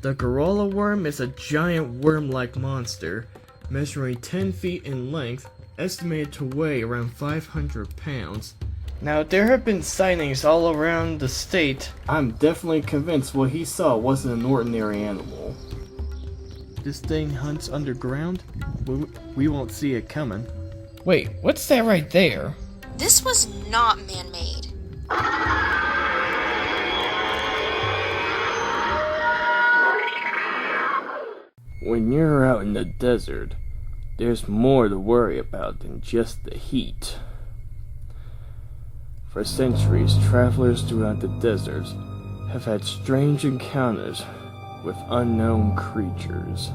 The Gorolo Worm is a giant worm-like monster, measuring 10 feet in length, estimated to weigh around 500 pounds. Now, there have been sightings all around the state. I'm definitely convinced what he saw wasn't an ordinary animal. This thing hunts underground? We won't see it coming. Wait, what's that right there? This was not man-made. When you're out in the desert, there's more to worry about than just the heat. For centuries, travelers throughout the deserts have had strange encounters with unknown creatures.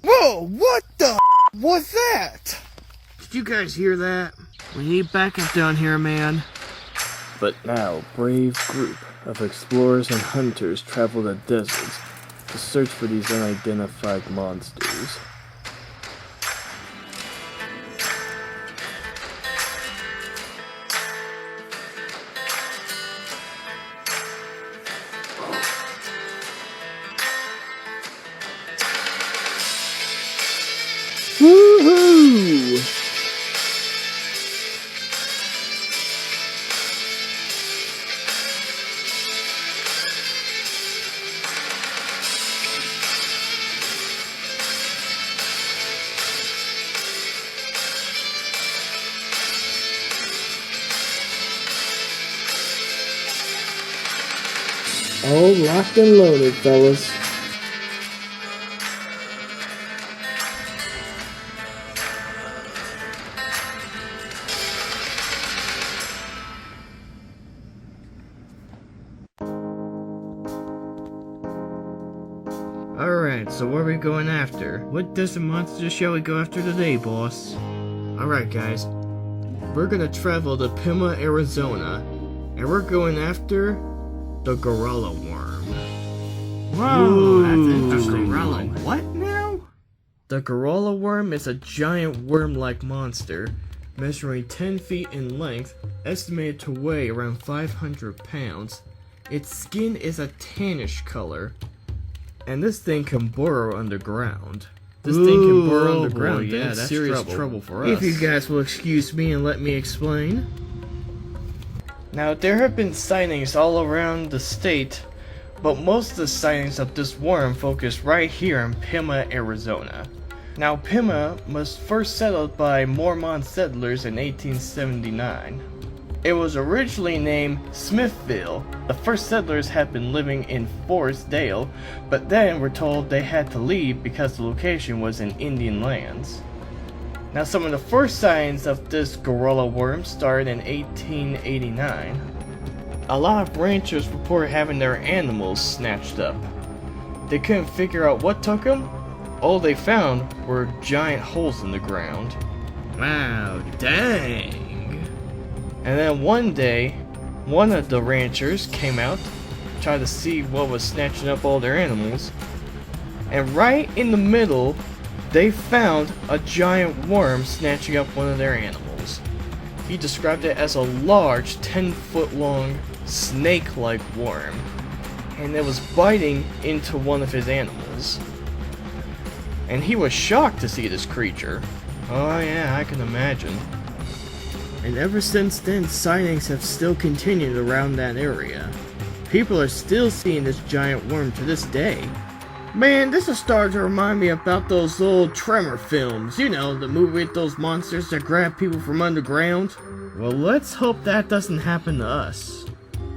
Whoa, what the was that? Did you guys hear that? We need backup down here, man. But now, a brave group of explorers and hunters travel the deserts to search for these unidentified monsters. Woohoo! All locked and loaded, fellas. Alright, so what are we going after? What desert monster shall we go after today, boss? Alright guys, we're gonna travel to Pima, Arizona, and we're going after the Gorolo Worm. Whoa, that's interesting. Gorolo. What now? The Gorolo Worm is a giant worm-like monster, measuring 10 feet in length, estimated to weigh around 500 pounds. Its skin is a tannish color, and this thing can burrow underground. This thing can burrow underground. Boy, yeah, that's that's serious trouble for us. If you guys will excuse me and let me explain. Now, there have been sightings all around the state, but most of the sightings of this worm focus right here in Pima, Arizona. Now, Pima was first settled by Mormon settlers in 1879. It was originally named Smithville. The first settlers had been living in Forestdale, but then were told they had to leave because the location was in Indian lands. Now, some of the first sightings of this Gorolo Worm started in 1889. A lot of ranchers reported having their animals snatched up. They couldn't figure out what took them. All they found were giant holes in the ground. Wow, dang. And then one day, one of the ranchers came out, tried to see what was snatching up all their animals, and right in the middle, they found a giant worm snatching up one of their animals. He described it as a large 10-foot long snake-like worm, and it was biting into one of his animals. And he was shocked to see this creature. Oh yeah, I can imagine. And ever since then, sightings have still continued around that area. People are still seeing this giant worm to this day. Man, this is starting to remind me about those old Tremor films. You know, the movie with those monsters that grab people from underground. Well, let's hope that doesn't happen to us.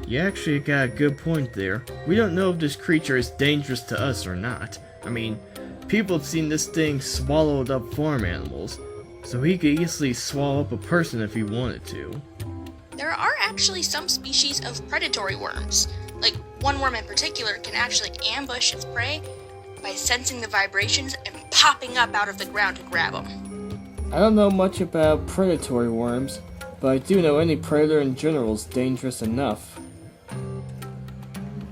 You actually got a good point there. We don't know if this creature is dangerous to us or not. I mean, people have seen this thing swallowed up farm animals, so he could easily swallow up a person if he wanted to. There are actually some species of predatory worms. Like, one worm in particular can actually ambush its prey by sensing the vibrations and popping up out of the ground to grab them. I don't know much about predatory worms, but I do know any predator in general is dangerous enough.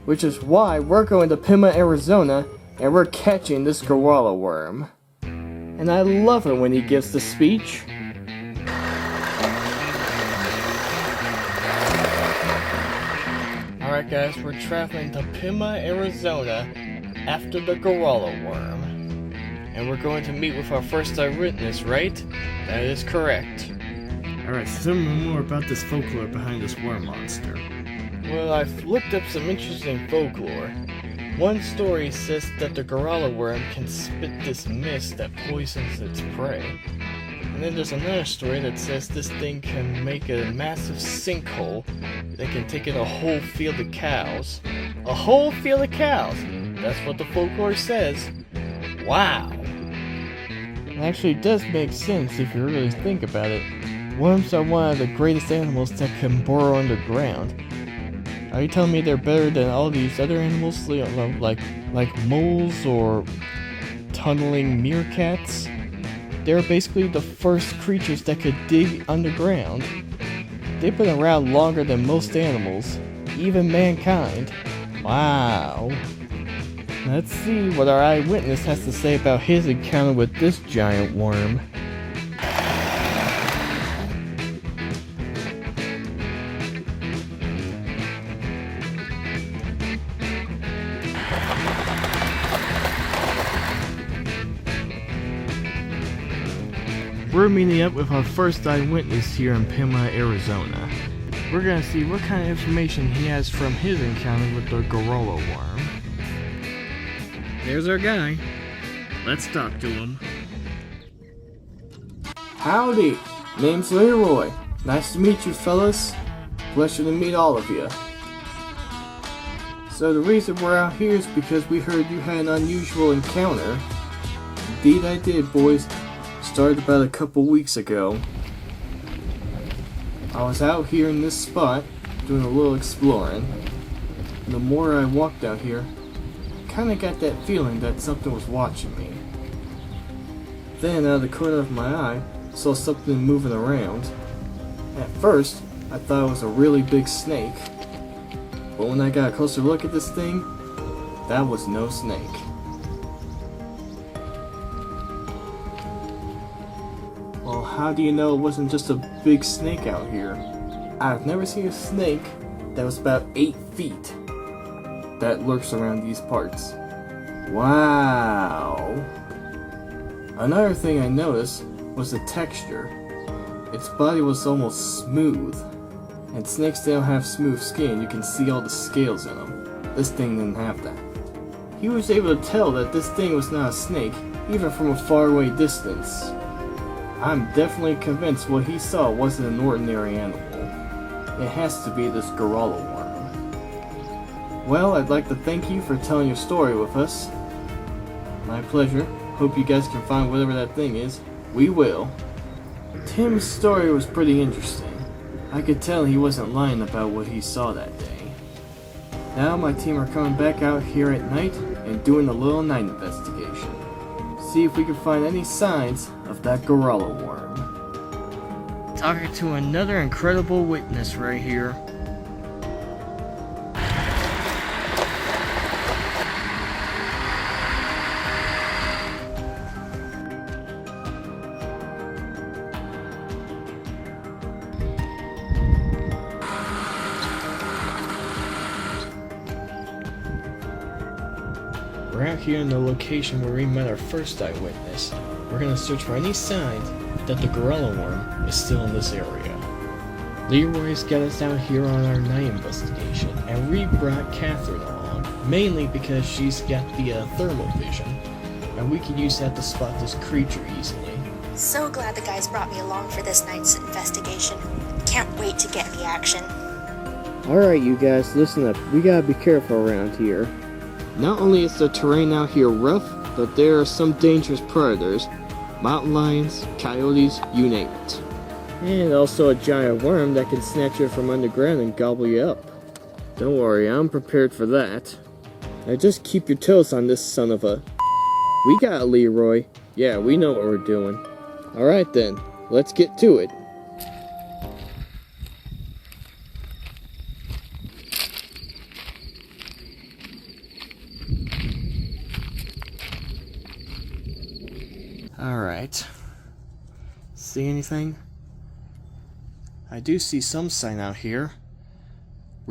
Which is why we're going to Pima, Arizona, and we're catching this Gorolo Worm. And I love it when he gives the speech. Alright guys, we're traveling to Pima, Arizona after the Gorolo Worm. And we're going to meet with our first eyewitness, right? That is correct. Alright, so tell me more about this folklore behind this worm monster. Well, I've looked up some interesting folklore. One story says that the Gorolo Worm can spit this mist that poisons its prey. And then there's another story that says this thing can make a massive sinkhole that can take in a whole field of cows. A whole field of cows! That's what the folklore says. Wow! It actually does make sense if you really think about it. Worms are one of the greatest animals that can burrow underground. Are you telling me they're better than all these other animals, like moles or tunneling meerkats? They're basically the first creatures that could dig underground. They've been around longer than most animals, even mankind. Wow. Let's see what our eyewitness has to say about his encounter with this giant worm. We're meeting up with our first eyewitness here in Pima, Arizona. We're gonna see what kind of information he has from his encounter with the Gorolo Worm. There's our guy. Let's talk to him. Howdy, name's Leroy. Nice to meet you, fellas. Pleasure to meet all of you. So the reason we're out here is because we heard you had an unusual encounter. Indeed I did, boys. Started about a couple weeks ago. I was out here in this spot doing a little exploring. And the more I walked out here, I kinda got that feeling that something was watching me. Then out of the corner of my eye, saw something moving around. At first, I thought it was a really big snake. But when I got a closer look at this thing, that was no snake. Well, how do you know it wasn't just a big snake out here? I've never seen a snake that was about 8 feet that lurks around these parts. Wow! Another thing I noticed was the texture. Its body was almost smooth. And snakes, they don't have smooth skin, you can see all the scales in them. This thing didn't have that. He was able to tell that this thing was not a snake, even from a faraway distance. I'm definitely convinced what he saw wasn't an ordinary animal. It has to be this Gorolo Worm. Well, I'd like to thank you for telling your story with us. My pleasure. Hope you guys can find whatever that thing is. We will. Tim's story was pretty interesting. I could tell he wasn't lying about what he saw that day. Now my team are coming back out here at night and doing a little night investigation. See if we can find any signs of that Gorolo Worm. Talking to another incredible witness right here. We're out here in the location where we met our first eyewitness. We're gonna search for any signs that the Gorolo Worm is still in this area. Leroy's got us out here on our night investigation, and we brought Catherine along, mainly because she's got the thermal vision, and we can use that to spot this creature easily. So glad the guys brought me along for this night's investigation. Can't wait to get in the action. Alright you guys, listen up. We gotta be careful around here. Not only is the terrain out here rough, but there are some dangerous predators. Mountain lions, coyotes, you name it. And also a giant worm that can snatch you from underground and gobble you up. Don't worry, I'm prepared for that. Now just keep your toes on this son of a... We got it, Leroy. Yeah, we know what we're doing. Alright then, let's get to it. Alright. See anything? I do see some sign out here.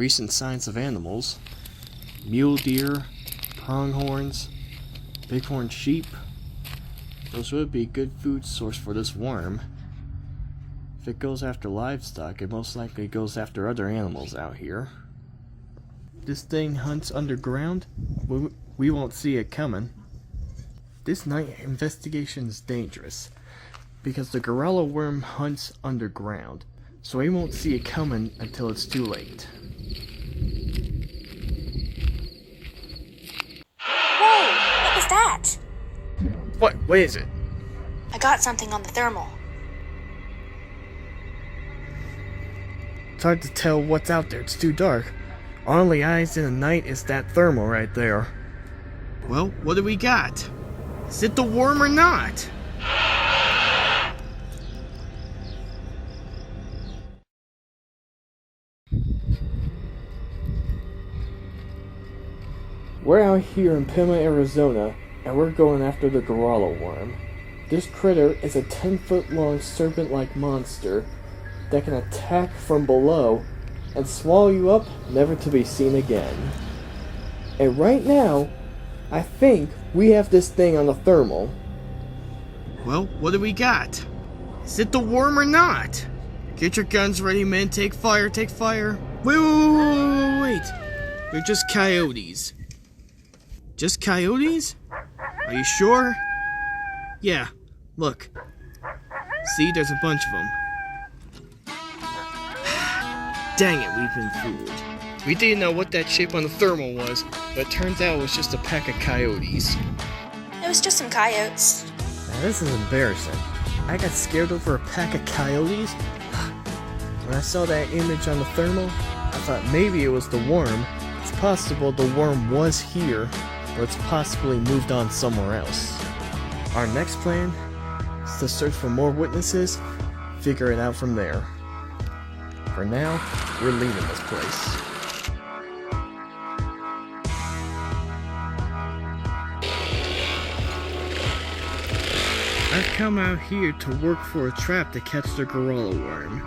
recent signs of animals. Mule deer, pronghorns, bighorn sheep. Those would be a good food source for this worm. If it goes after livestock, it most likely goes after other animals out here. This thing hunts underground. We won't see it coming. This night investigation is dangerous because the Gorolo Worm hunts underground, so we won't see it coming until it's too late. Whoa! What was that? What is it? I got something on the thermal. It's hard to tell what's out there, it's too dark. Our only eyes in the night is that thermal right there. Well, what do we got? Is it the worm or not? We're out here in Pima, Arizona, and we're going after the Gorolo Worm. This critter is a 10-foot long serpent-like monster that can attack from below and swallow you up, never to be seen again. And right now, I think we have this thing on the thermal. Well, what do we got? Is it the worm or not? Get your guns ready, men. Take fire, take fire. Wait. They're just coyotes. Just coyotes? Are you sure? Yeah, look. See, there's a bunch of them. Dang it, we've been fooled. We didn't know what that shape on the thermal was, but it turns out it was just a pack of coyotes. It was just some coyotes. Now, this is embarrassing. I got scared over a pack of coyotes? When I saw that image on the thermal, I thought maybe it was the worm. It's possible the worm was here, or it's possibly moved on somewhere else. Our next plan is to search for more witnesses, figure it out from there. For now, we're leaving this place. I've come out here to work for a trap to catch the Gorolo Worm.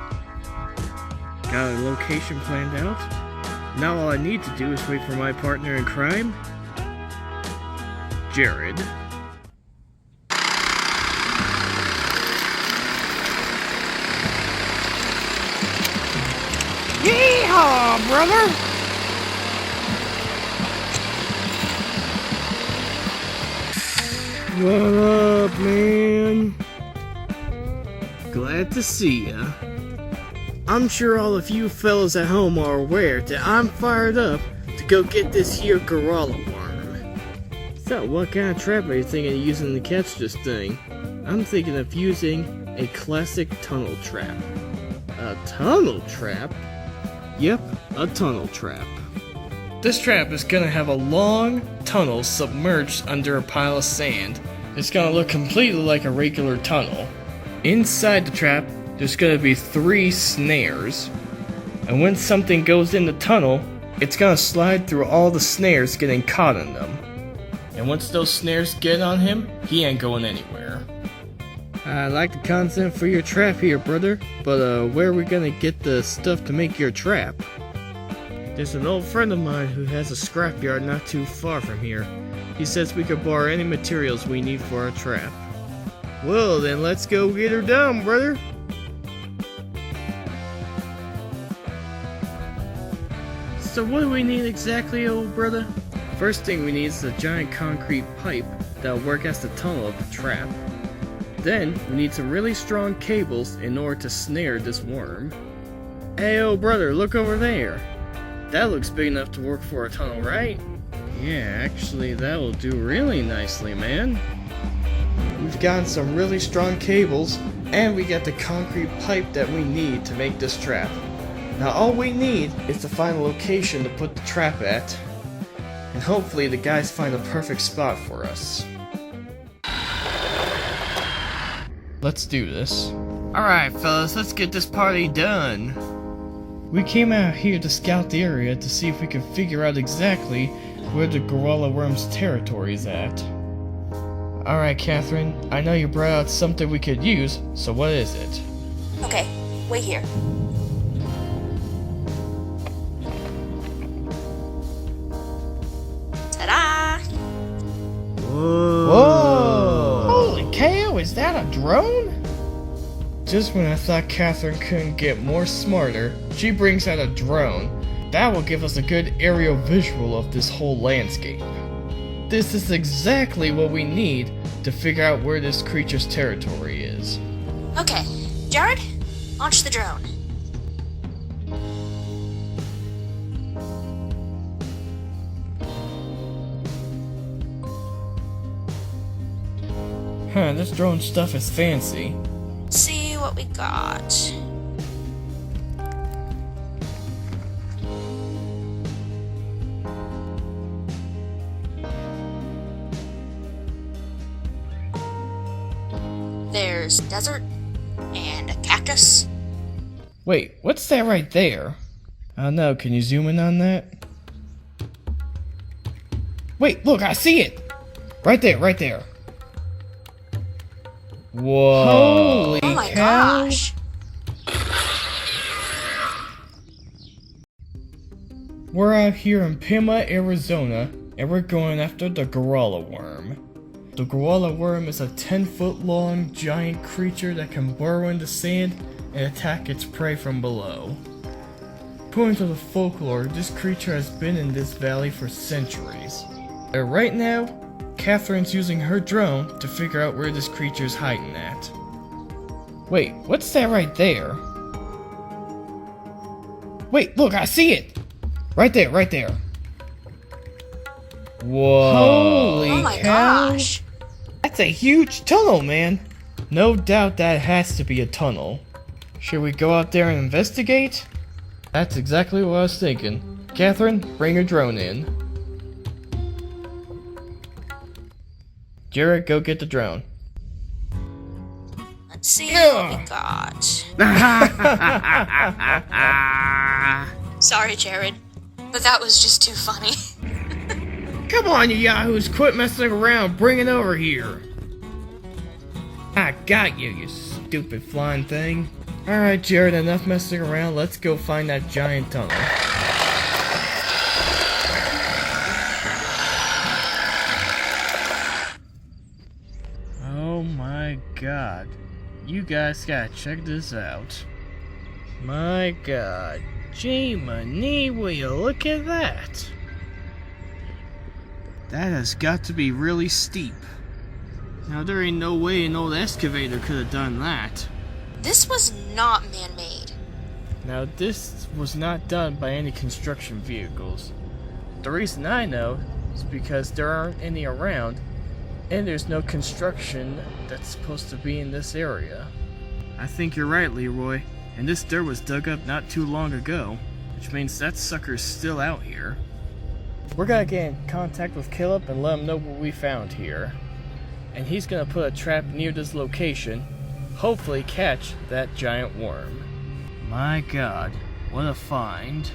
Got a location planned out. Now all I need to do is wait for my partner in crime, Jared. Yeehaw, brother! What up, man? Glad to see ya. I'm sure all of you fellas at home are aware that I'm fired up to go get this here Gorolo Worm. So, what kind of trap are you thinking of using to catch this thing? I'm thinking of using a classic tunnel trap. A tunnel trap? Yep, a tunnel trap. This trap is gonna have a long tunnel submerged under a pile of sand. It's gonna look completely like a regular tunnel. Inside the trap, there's gonna be 3 snares. And when something goes in the tunnel, it's gonna slide through all the snares, getting caught in them. And once those snares get on him, he ain't going anywhere. I like the concept for your trap here, brother, but where are we gonna get the stuff to make your trap? There's an old friend of mine who has a scrapyard not too far from here. He says we could borrow any materials we need for our trap. Well, then let's go get her done, brother. So what do we need exactly, old brother? First thing we need is a giant concrete pipe that'll work as the tunnel of the trap. Then, we need some really strong cables in order to snare this worm. Hey, old brother, look over there. That looks big enough to work for a tunnel, right? Yeah, actually, that will do really nicely, man. We've gotten some really strong cables, and we got the concrete pipe that we need to make this trap. Now all we need is to find a location to put the trap at, and hopefully the guys find a perfect spot for us. Let's do this. Alright fellas, let's get this party done. We came out here to scout the area to see if we could figure out exactly where the Gorolo Worm's territory is at. Alright Catherine, I know you brought out something we could use, so what is it? Okay, wait here. a drone? Just when I thought Catherine couldn't get more smarter, she brings out a drone. That will give us a good aerial visual of this whole landscape. This is exactly what we need to figure out where this creature's territory is. Okay, Jared, launch the drone. Huh, this drone stuff is fancy. Let's see what we got. There's desert and a cactus. Wait, what's that right there? I don't know, can you zoom in on that? Wait, look, I see it! Right there, right there. Whoa. Holy Oh my cow. gosh. We're out here in Pima, Arizona, and we're going after the Gorolo Worm. The Gorolo Worm is a 10-foot long giant creature that can burrow in the sand and attack its prey from below. According to the folklore, this creature has been in this valley for centuries. And right now, Catherine's using her drone to figure out where this creature's hiding at. Wait, what's that right there? Wait, look, I see it! Right there, right there. Whoa. Holy Oh my cow. gosh. That's a huge tunnel, man. No doubt that has to be a tunnel. Should we go out there and investigate? That's exactly what I was thinking. Catherine, bring your drone in. Jared, go get the drone. Let's see what we got. Sorry, Jared, but that was just too funny. Come on, you yahoos, quit messing around, bring it over here. I got you, you stupid flying thing. Alright, Jared, enough messing around, let's go find that giant tunnel. Oh my god. You guys gotta check this out. My god. Jiminy, will you look at that? That has got to be really steep. Now there ain't no way an old excavator could have done that. This was not man-made. Now this was not done by any construction vehicles. The reason I know is because there aren't any around, and there's no construction that's supposed to be in this area. I think you're right, Leroy, and this dirt was dug up not too long ago, which means that sucker's still out here. We're gonna get in contact with Caleb and let him know what we found here. And he's gonna put a trap near this location, hopefully catch that giant worm. My god, what a find.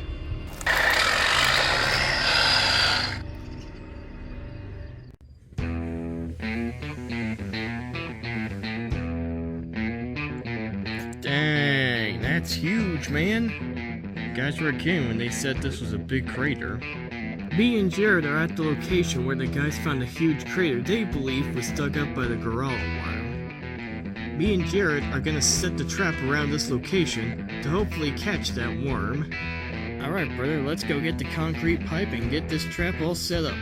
Dang, that's huge, man. You guys were kidding when they said this was a big crater. Me and Jared are at the location where the guys found a huge crater they believe was dug up by the Gorolo Worm. Me and Jared are gonna set the trap around this location to hopefully catch that worm. Alright, brother, let's go get the concrete pipe and get this trap all set up.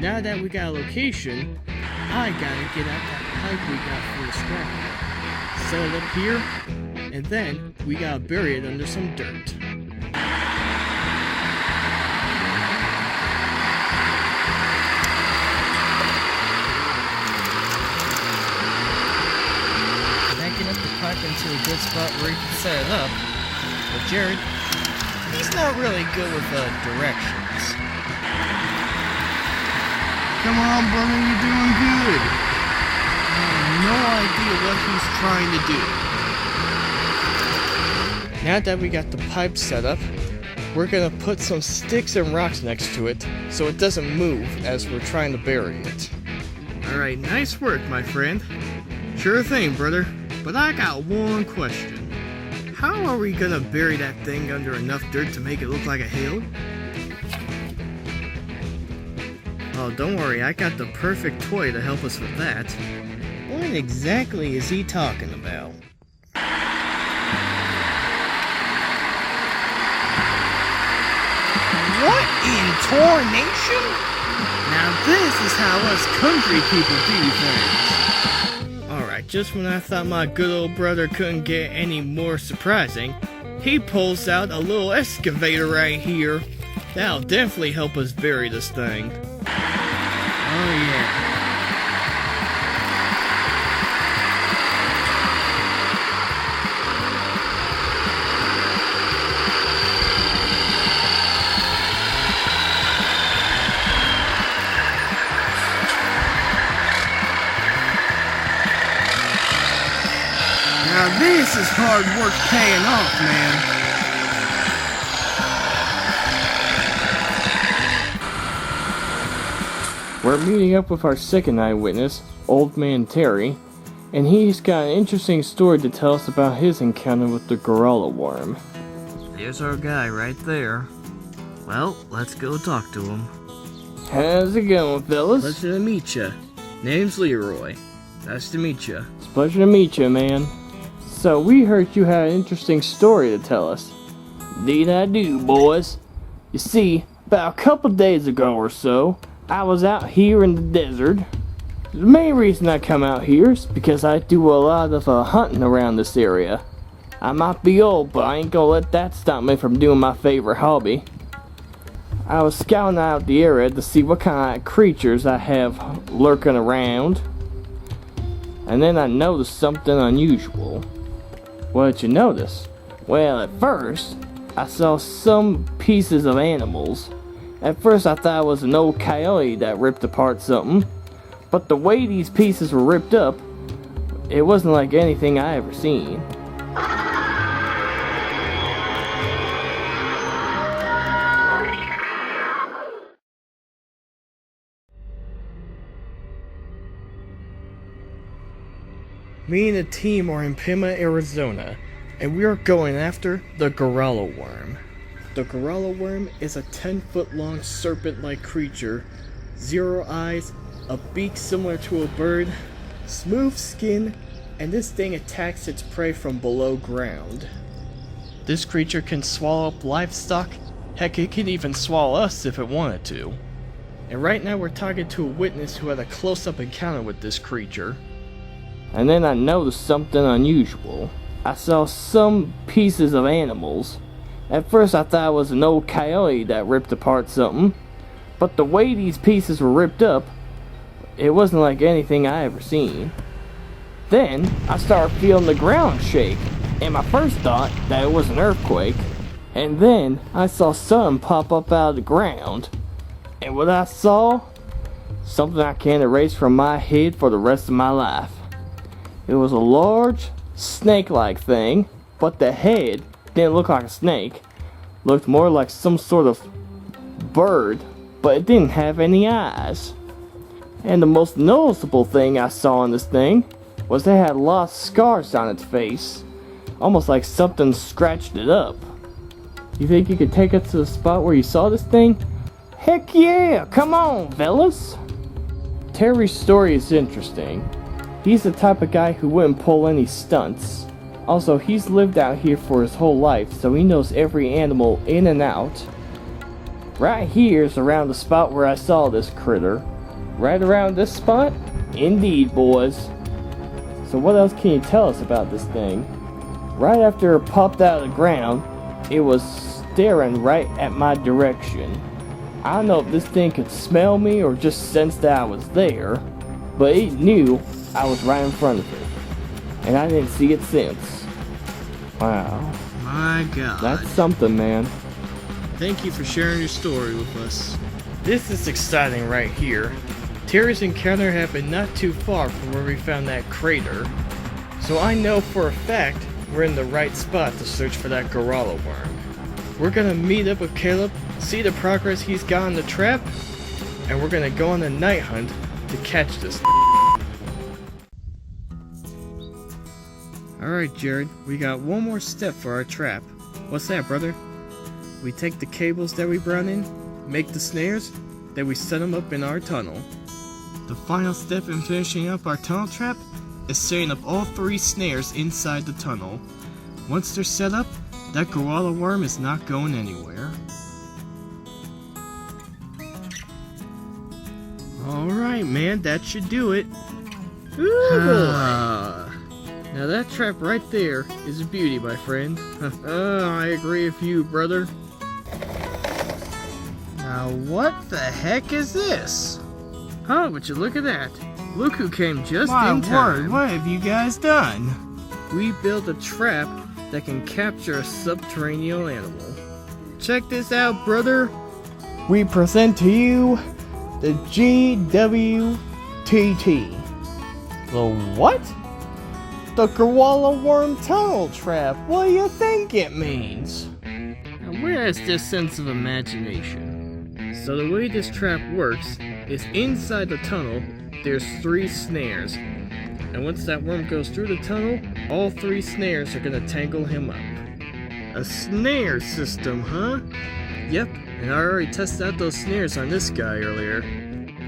Now that we got a location, I gotta get out that pipe we got for the scrap heap. Set it up here, and then we gotta bury it under some dirt. Backing up the pipe into a good spot where he can set it up, but Jared, he's not really good with directions. Come on, brother, you're doing good. I have no idea what he's trying to do. Now that we got the pipe set up, we're gonna put some sticks and rocks next to it so it doesn't move as we're trying to bury it. Alright, nice work, my friend. Sure thing, brother. But I got one question. How are we gonna bury that thing under enough dirt to make it look like a hill? Oh, don't worry, I got the perfect toy to help us with that. What exactly is he talking about? What in tornation? Now this is how us country people do things. Alright, just when I thought my good old brother couldn't get any more surprising, he pulls out a little excavator right here. That'll definitely help us bury this thing. Oh yeah. Now this is hard work paying off, man. We're meeting up with our second eyewitness, Old Man Terry, and he's got an interesting story to tell us about his encounter with the Gorolo Worm. There's our guy right there. Well, let's go talk to him. How's it going, fellas? Pleasure to meet ya. Name's Leroy. Nice to meet ya. It's a pleasure to meet ya, man. So, we heard you had an interesting story to tell us. Indeed I do, boys. You see, about a couple days ago or so, I was out here in the desert. The main reason I come out here is because I do a lot of hunting around this area. I might be old, but I ain't gonna let that stop me from doing my favorite hobby. I was scouting out the area to see what kind of creatures I have lurking around. And then I noticed something unusual. What did you notice? Well, at first, I saw some pieces of animals. At first I thought it was an old coyote that ripped apart something, but the way these pieces were ripped up, it wasn't like anything I ever seen. Me and the team are in Pima, Arizona, and we are going after the Gorolo Worm. The Gorolo Worm is a 10-foot long serpent-like creature, 0 eyes, a beak similar to a bird, smooth skin, and this thing attacks its prey from below ground. This creature can swallow up livestock, heck it could even swallow us if it wanted to. And right now we're talking to a witness who had a close-up encounter with this creature. And then I noticed something unusual. I saw some pieces of animals. At first I thought it was an old coyote that ripped apart something, but the way these pieces were ripped up, it wasn't like anything I ever seen. Then I started feeling the ground shake, and my first thought that it was an earthquake. And then I saw something pop up out of the ground, and what I saw, something I can't erase from my head for the rest of my life. It was a large, snake-like thing, but the head didn't look like a snake. Looked more like some sort of bird, but it didn't have any eyes. And the most noticeable thing I saw in this thing was it had a lot of scars on its face, almost like something scratched it up. You think you could take us to the spot where you saw this thing? Heck yeah, come on, fellas! Terry's story is interesting. He's the type of guy who wouldn't pull any stunts. Also, he's lived out here for his whole life, so he knows every animal in and out. Right here's around the spot where I saw this critter. Right around this spot? Indeed, boys. So what else can you tell us about this thing? Right after it popped out of the ground, it was staring right at my direction. I don't know if this thing could smell me or just sense that I was there, but it knew I was right in front of it. And I didn't see it since. Wow. My God. That's something, man. Thank you for sharing your story with us. This is exciting right here. Terry's encounter happened not too far from where we found that crater. So I know for a fact we're in the right spot to search for that Gorolo Worm. We're gonna meet up with Caleb, see the progress he's got on the trap, and we're gonna go on a night hunt to catch this. Alright, Jared, we got one more step for our trap. What's that, brother? We take the cables that we brought in, make the snares, then we set them up in our tunnel. The final step in finishing up our tunnel trap is setting up all 3 snares inside the tunnel. Once they're set up, that Gorolo Worm is not going anywhere. Alright, man, that should do it. Now that trap right there is a beauty, my friend. I agree with you, brother. Now what the heck is this? Oh, would you look at that. Look who came just in time. What have you guys done? We built a trap that can capture a subterranean animal. Check this out, brother. We present to you the GWTT. The what? The Gorolo Worm Tunnel Trap. What do you think it means? Now, where is this sense of imagination? So the way this trap works is inside the tunnel, there's 3 snares. And once that worm goes through the tunnel, all 3 snares are gonna tangle him up. A snare system, huh? Yep, and I already tested out those snares on this guy earlier.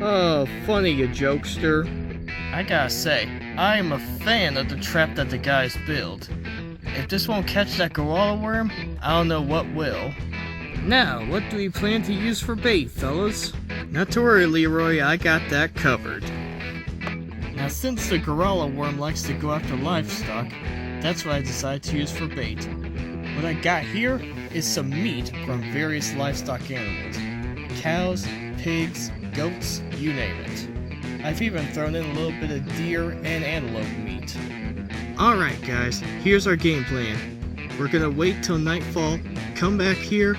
Oh, funny, you jokester. I gotta say, I am a fan of the trap that the guys build. If this won't catch that Gorolo Worm, I don't know what will. Now, what do we plan to use for bait, fellas? Not to worry, Leroy, I got that covered. Now, since the Gorolo Worm likes to go after livestock, that's what I decided to use for bait. What I got here is some meat from various livestock animals. Cows, pigs, goats, you name it. I've even thrown in a little bit of deer and antelope meat. Alright guys, here's our game plan. We're gonna wait till nightfall, come back here,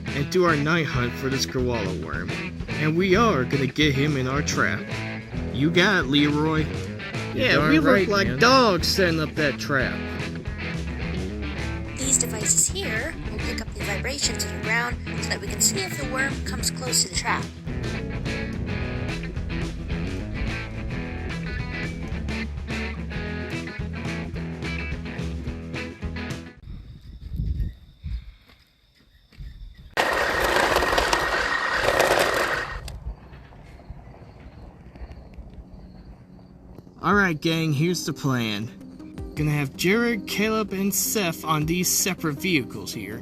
and do our night hunt for this Gorolo Worm. And we are gonna get him in our trap. You got it, Leroy. Yeah, we look like dogs setting up that trap. These devices here will pick up the vibrations of the ground so that we can see if the worm comes close to the trap. Alright gang, here's the plan. Gonna have Jared, Caleb, and Seth on these separate vehicles here.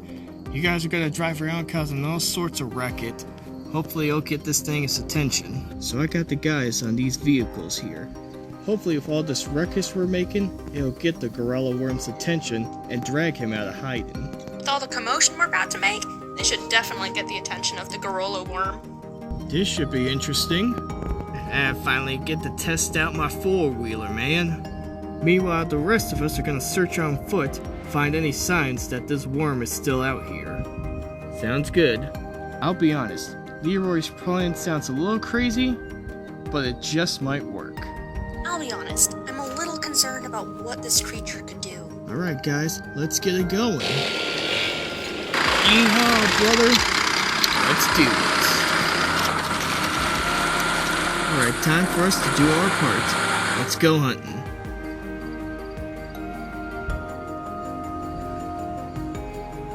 You guys are gonna drive around causing all sorts of racket. Hopefully it'll get this thing its attention. So I got the guys on these vehicles here. Hopefully with all this ruckus we're making, it'll get the Gorolo Worm's attention and drag him out of hiding. With all the commotion we're about to make, they should definitely get the attention of the Gorolo Worm. This should be interesting. I finally get to test out my 4-wheeler, man. Meanwhile, the rest of us are gonna search on foot, find any signs that this worm is still out here. Sounds good. I'll be honest, Leroy's plan sounds a little crazy, but it just might work. I'll be honest, I'm a little concerned about what this creature could do. Alright guys, let's get it going. Yeehaw, brother! Let's do this. Alright, time for us to do our part. Let's go hunting.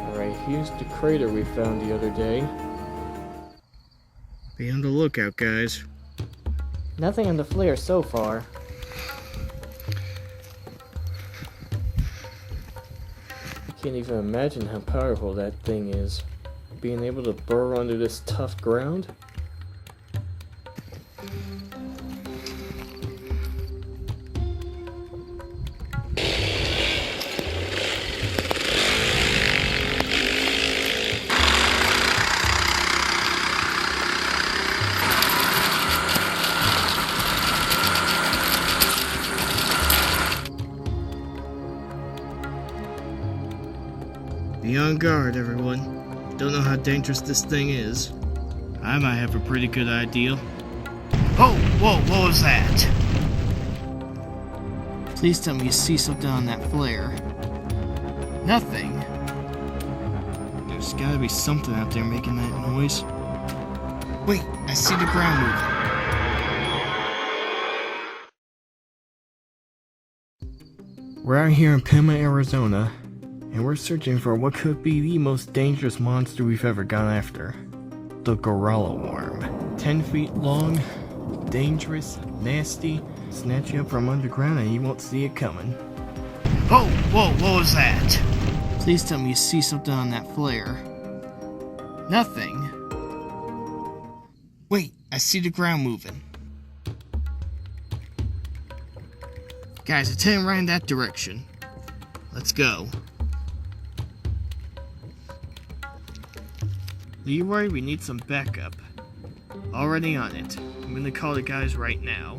Alright, here's the crater we found the other day. Be on the lookout, guys. Nothing on the flare so far. I can't even imagine how powerful that thing is. Being able to burrow under this tough ground. Be on guard, everyone. Don't know how dangerous this thing is. I might have a pretty good idea. Oh, whoa, what was that? Please tell me you see something on that flare. Nothing. There's gotta be something out there making that noise. Wait, I see the ground moving. We're out here in Pima, Arizona, and we're searching for what could be the most dangerous monster we've ever gone after. The Gorolo Worm. 10 feet long, dangerous, nasty, snatch you up from underground and you won't see it coming. Oh, whoa, what was that? Please tell me you see something on that flare. Nothing. Wait, I see the ground moving. Guys, it's heading right in that direction. Let's go. Leroy, we need some backup. Already on it. I'm gonna call the guys right now.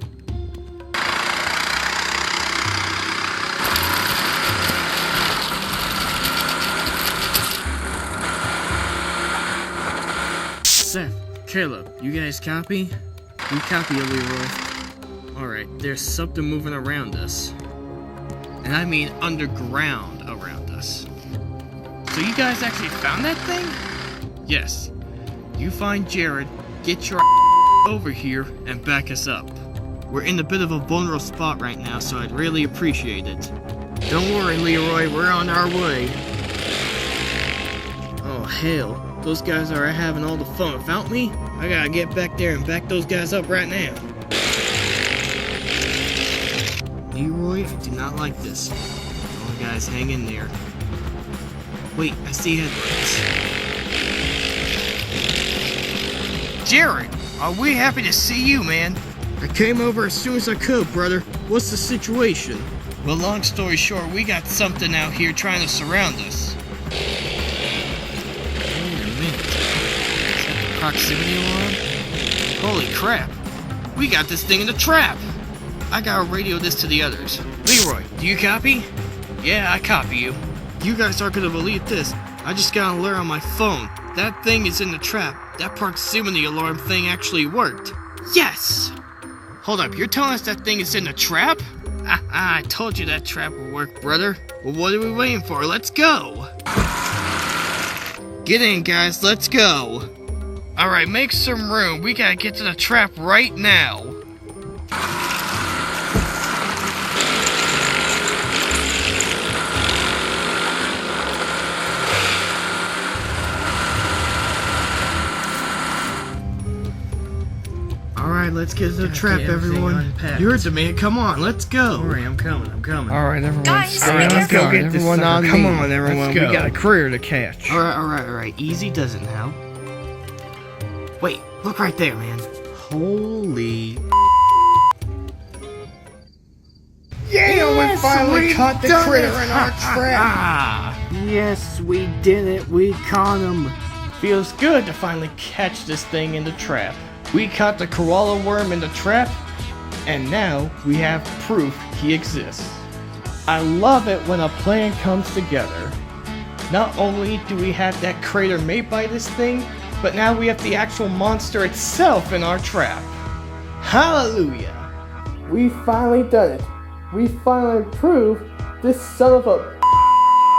Seth, Caleb, you guys copy? We copy you, Leroy. Alright, there's something moving around us. And I mean underground around us. So you guys actually found that thing? Yes. You find Jared, get your over here, and back us up. We're in a bit of a vulnerable spot right now, so I'd really appreciate it. Don't worry, Leroy, we're on our way. Oh, hell. Those guys are having all the fun without me? I gotta get back there and back those guys up right now. Leroy, I do not like this. Come on, guys, hang in there. Wait, I see headlights. Jared, are we happy to see you, man? I came over as soon as I could, brother. What's the situation? Well, long story short, we got something out here trying to surround us. Wait a minute. Is that the proximity alarm? Holy crap. We got this thing in the trap. I gotta radio this to the others. Leroy, do you copy? Yeah, I copy you. You guys aren't gonna believe this. I just got an alert on my phone. That thing is in the trap. That proximity alarm thing actually worked. Yes! Hold up, you're telling us that thing is in the trap? I told you that trap would work, brother. Well, what are we waiting for? Let's go! Get in, guys, let's go! Alright, make some room. We gotta get to the trap right now. Alright, let's get to the trap, everyone. You heard the man. Come on, let's go. Alright, I'm coming. Alright, everyone. Guys, stay on. let's Go get everyone this on sucker. me. Come on, everyone. Let's go. We got a career to catch. Alright. Easy does it now. Wait, look right there, man. Holy... Yeah, we finally caught the critter in our trap. Yes, we did it. We caught him. Feels good to finally catch this thing in the trap. We caught the Gorolo Worm in the trap, and now we have proof he exists. I love it when a plan comes together. Not only do we have that crater made by this thing, but now we have the actual monster itself in our trap. Hallelujah! We finally done it. We finally proved this son of a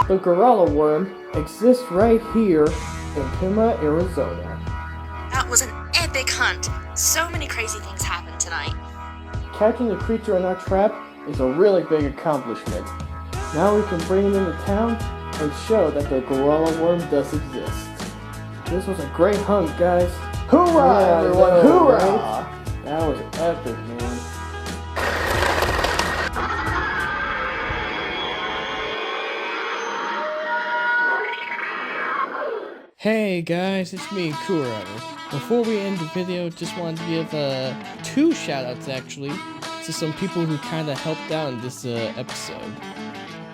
the Gorolo Worm exists right here in Pima, Arizona. That was an epic hunt. So many crazy things happened tonight. Catching the creature in our trap is a really big accomplishment. Now we can bring it into town and show that the Gorolo Worm does exist. This was a great hunt, guys. Hoorah, everyone! Hoorah! That was epic, man. Hey guys, it's me, Kuro. Before we end the video, just wanted to give two shoutouts actually to some people who kind of helped out in this episode.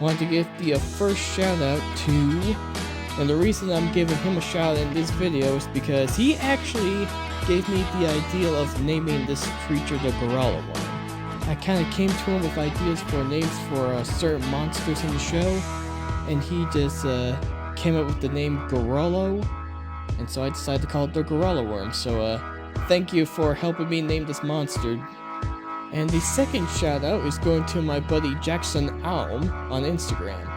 Wanted to give the first shoutout to, and the reason I'm giving him a shout in this video is because he actually gave me the idea of naming this creature the Gorolo Worm. I kind of came to him with ideas for names for certain monsters in the show, and he just came up with the name Gorolo, and so I decided to call it the Gorolo Worm. So thank you for helping me name this monster. And the second shout out is going to my buddy Jackson Alm on Instagram.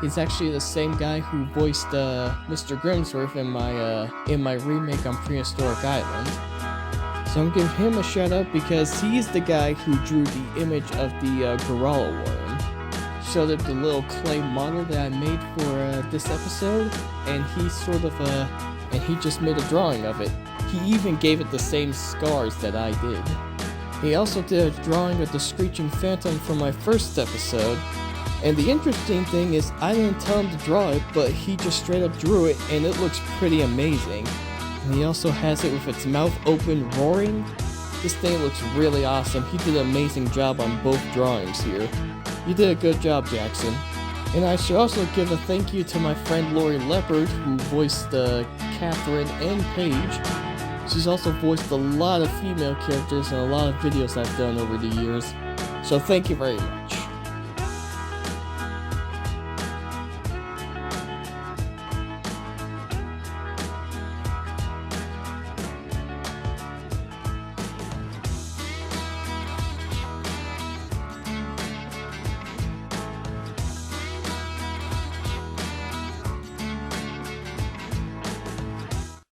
He's actually the same guy who voiced Mr. Grimsworth in my remake on Prehistoric Island. So I'm giving him a shout out because he's the guy who drew the image of the Gorolo Worm. Showed up the little clay model that I made for this episode, and he he just made a drawing of it. He even gave it the same scars that I did. He also did a drawing of the Screeching Phantom from my first episode. And the interesting thing is, I didn't tell him to draw it, but he just straight up drew it, and it looks pretty amazing. And he also has it with its mouth open, roaring. This thing looks really awesome. He did an amazing job on both drawings here. You did a good job, Jackson. And I should also give a thank you to my friend Lori Leopard, who voiced Catherine and Paige. She's also voiced a lot of female characters in a lot of videos I've done over the years. So thank you very much.